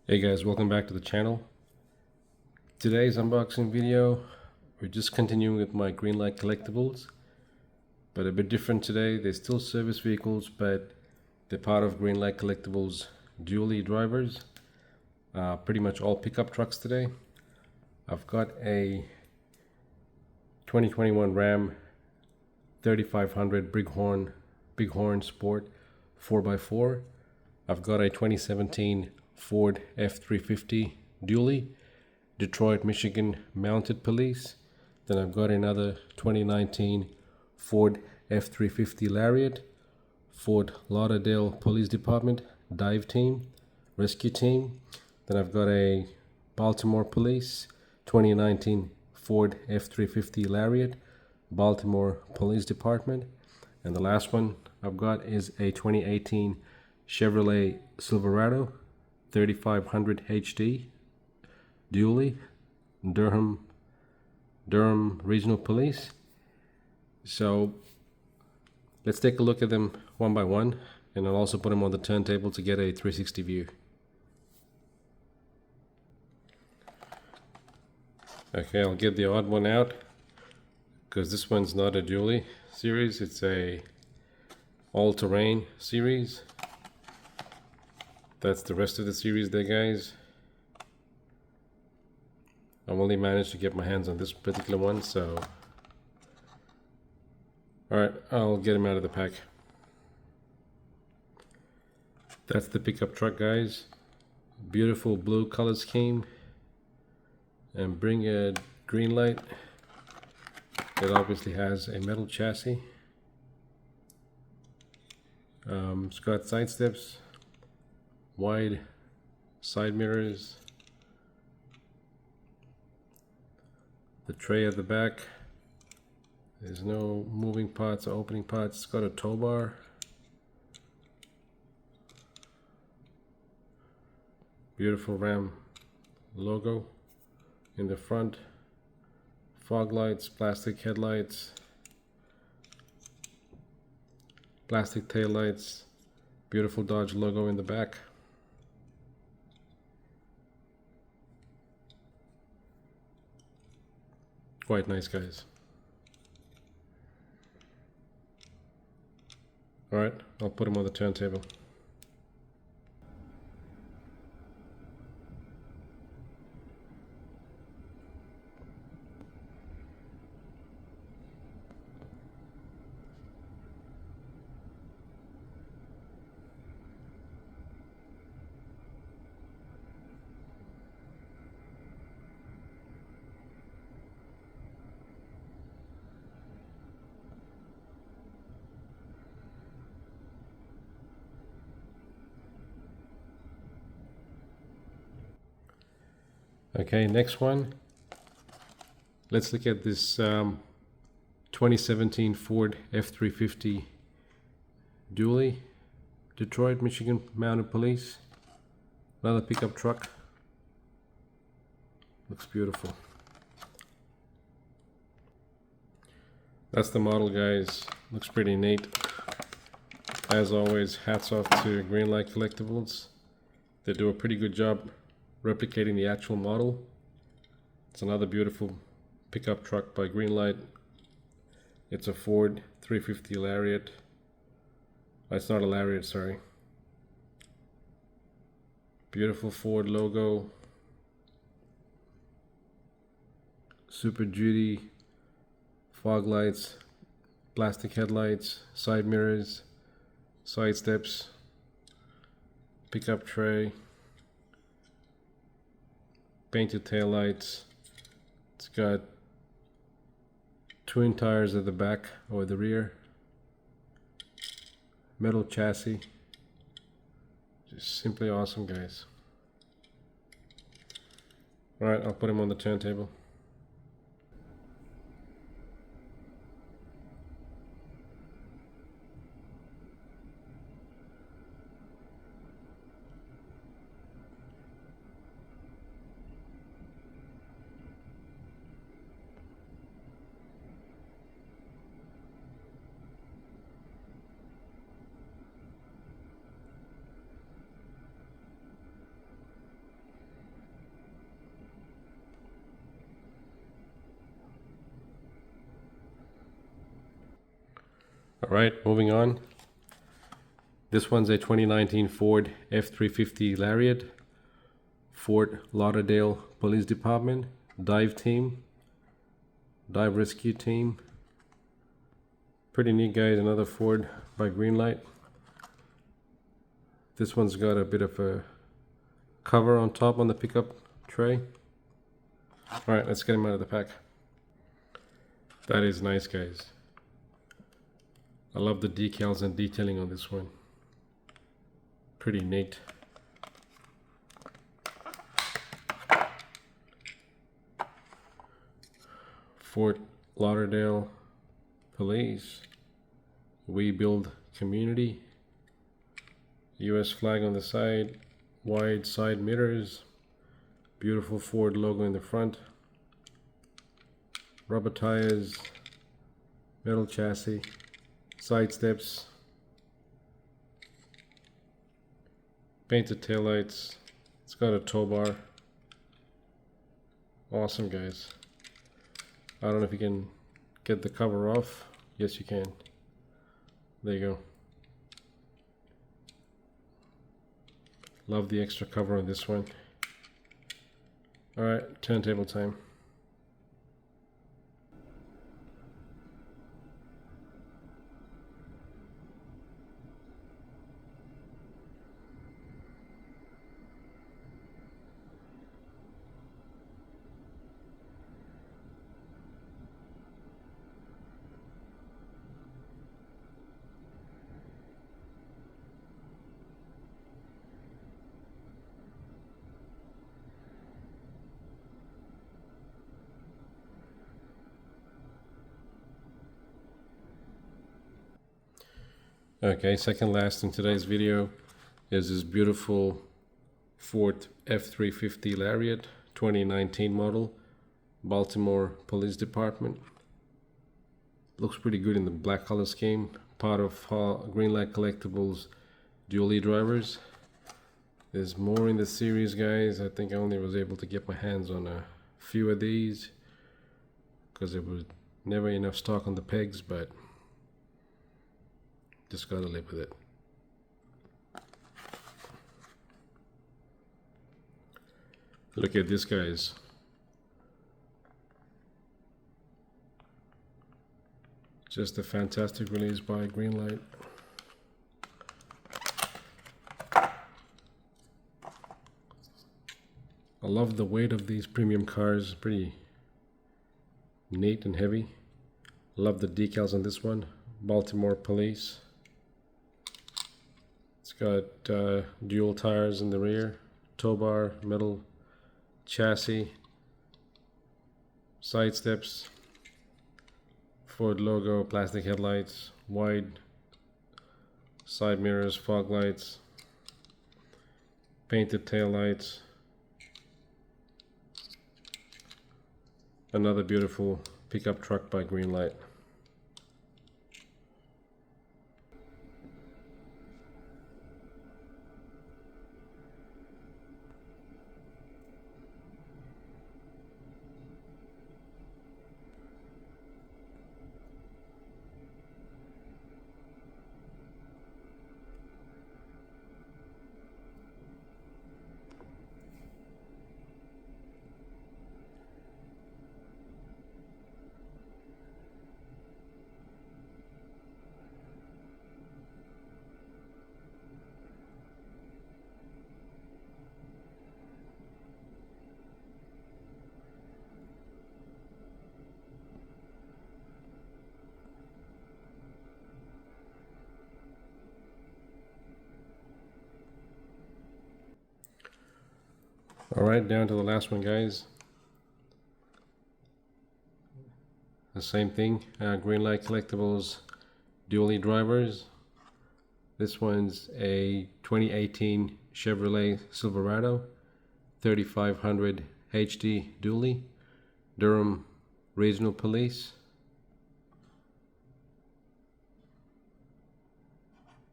Hey guys, welcome back to the channel. Today's unboxing video, we're just continuing with my Greenlight collectibles, but a bit different today. They're still service vehicles, but they're part of Greenlight collectibles dually drivers. Pretty much all pickup trucks today. I've got a 2021 Ram 3500 Bighorn Sport 4x4. I've got a 2017 Ford F350 dually, Detroit, Michigan mounted police. Then I've got another 2019 Ford F350 Lariat, Fort Lauderdale Police Department dive team, rescue team. Then I've got a Baltimore Police 2019 Ford F350 Lariat, Baltimore Police Department. And the last one I've got is a 2018 Chevrolet Silverado 3500 HD dually, Durham Regional Police. So let's take a look at them one by one, and I'll also put them on the turntable to get a 360 view. Okay, I'll get the odd one out because this one's not a dually series, it's a all-terrain series. That's the rest of the series there, guys. I've only managed to get my hands on this particular one, so alright, I'll get him out of the pack. That's the pickup truck, guys. Beautiful blue color scheme, and bring a Greenlight. It obviously has a metal chassis. It's got side steps, wide side mirrors, the tray at the back. There's no moving parts or opening parts. It's got a tow bar. Beautiful Ram logo in the front. Fog lights, plastic headlights, plastic tail lights, beautiful Dodge logo in the back. Quite nice, guys. Alright, I'll put them on the turntable. Okay, next one. Let's look at this 2017 Ford F350 dually, Detroit, Michigan mounted police. Another pickup truck. Looks beautiful. That's the model, guys. Looks pretty neat. As always, hats off to Greenlight Collectibles. They do a pretty good job replicating the actual model. It's another beautiful pickup truck by Greenlight. It's a Ford 350 Lariat. It's not a Lariat, sorry. Beautiful Ford logo. Super Duty fog lights, plastic headlights, side mirrors, side steps, pickup tray, painted tail lights. It's got twin tires at the back or the rear, metal chassis. Just simply awesome, guys. Alright, I'll put him on the turntable. Right, moving on. This one's a 2019 Ford F-350 Lariat, Fort Lauderdale Police Department, dive rescue team. Pretty neat, guys. Another Ford by Greenlight. This one's got a bit of a cover on top on the pickup tray. All right, let's get him out of the pack. That is nice, guys. I love the decals and detailing on this one. Pretty neat. Fort Lauderdale Police. We build community. US flag on the side. Wide side mirrors. Beautiful Ford logo in the front. Rubber tires. Metal chassis. Side steps. Painted taillights. It's got a tow bar. Awesome, guys. I don't know if you can get the cover off. Yes, you can. There you go. Love the extra cover on this one. Alright, turntable time. Okay, second last in today's video is this beautiful Ford F-350 Lariat 2019 model, Baltimore Police Department. Looks pretty good in the black color scheme, part of Greenlight Collectibles dually drivers. There's more in the series, guys. I think I only was able to get my hands on a few of these because there was never enough stock on the pegs, but just gotta live with it. Look at this, guys. Just a fantastic release by Greenlight. I love the weight of these premium cars. Pretty neat and heavy. Love the decals on this one. Baltimore Police. It's got dual tires in the rear, tow bar, metal chassis, side steps, Ford logo, plastic headlights, wide side mirrors, fog lights, painted tail lights. Another beautiful pickup truck by Greenlight. Alright, down to the last one, guys. The same thing, Greenlight Collectibles dually drivers. This one's a 2018 Chevrolet Silverado 3500 HD dually, Durham Regional Police.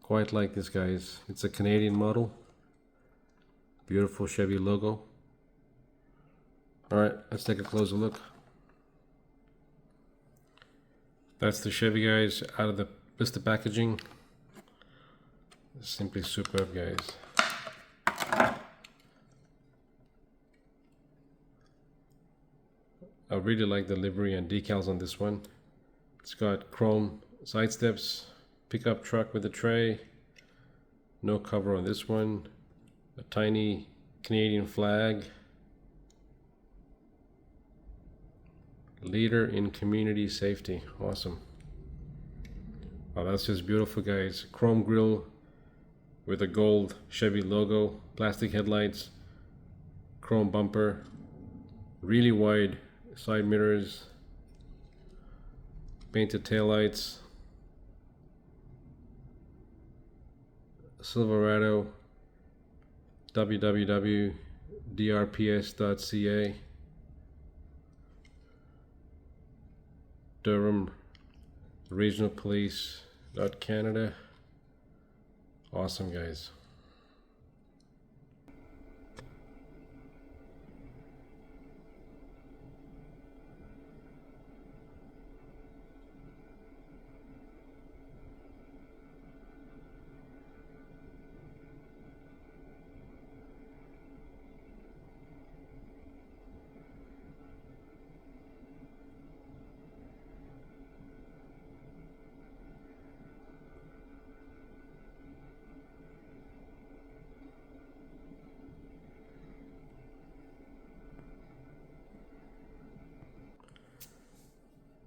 Quite like this, guys. It's a Canadian model. Beautiful Chevy logo. Alright, let's take a closer look. That's the Chevy, guys, out of the blister packaging. Simply superb, guys. I really like the livery and decals on this one. It's got chrome side steps, pickup truck with a tray, no cover on this one, a tiny Canadian flag, leader in community safety. Awesome. Wow, that's just beautiful, guys. Chrome grille with a gold Chevy logo, plastic headlights, chrome bumper, really wide side mirrors, painted taillights, Silverado, www.drps.ca, Durham Regional Police.Canada. Awesome, guys.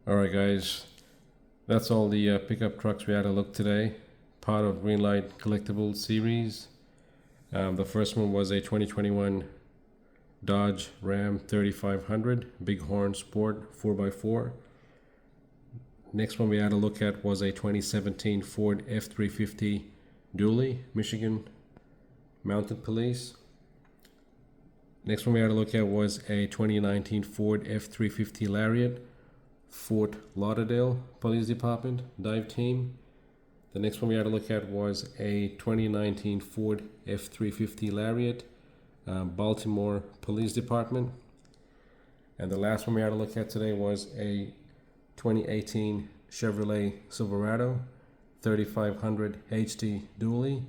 Alright, guys, that's all the pickup trucks we had a look today, part of Greenlight Collectibles series. The first one was a 2021 Dodge Ram 3500 Bighorn Sport 4x4. Next one we had a look at was a 2017 Ford F350 Dually Michigan Mounted Police. Next one we had a look at was a 2019 Ford F350 Lariat Fort Lauderdale Police Department Dive Team. The next one we had to look at was a 2019 Ford F350 Lariat Baltimore Police Department. And the last one we had to look at today was a 2018 Chevrolet Silverado 3500 HD Dually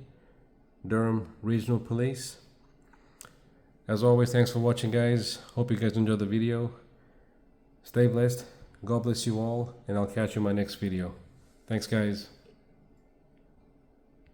Durham Regional Police. As always, thanks for watching, guys. Hope you guys enjoyed the video. Stay blessed. God bless you all, and I'll catch you in my next video. Thanks, guys.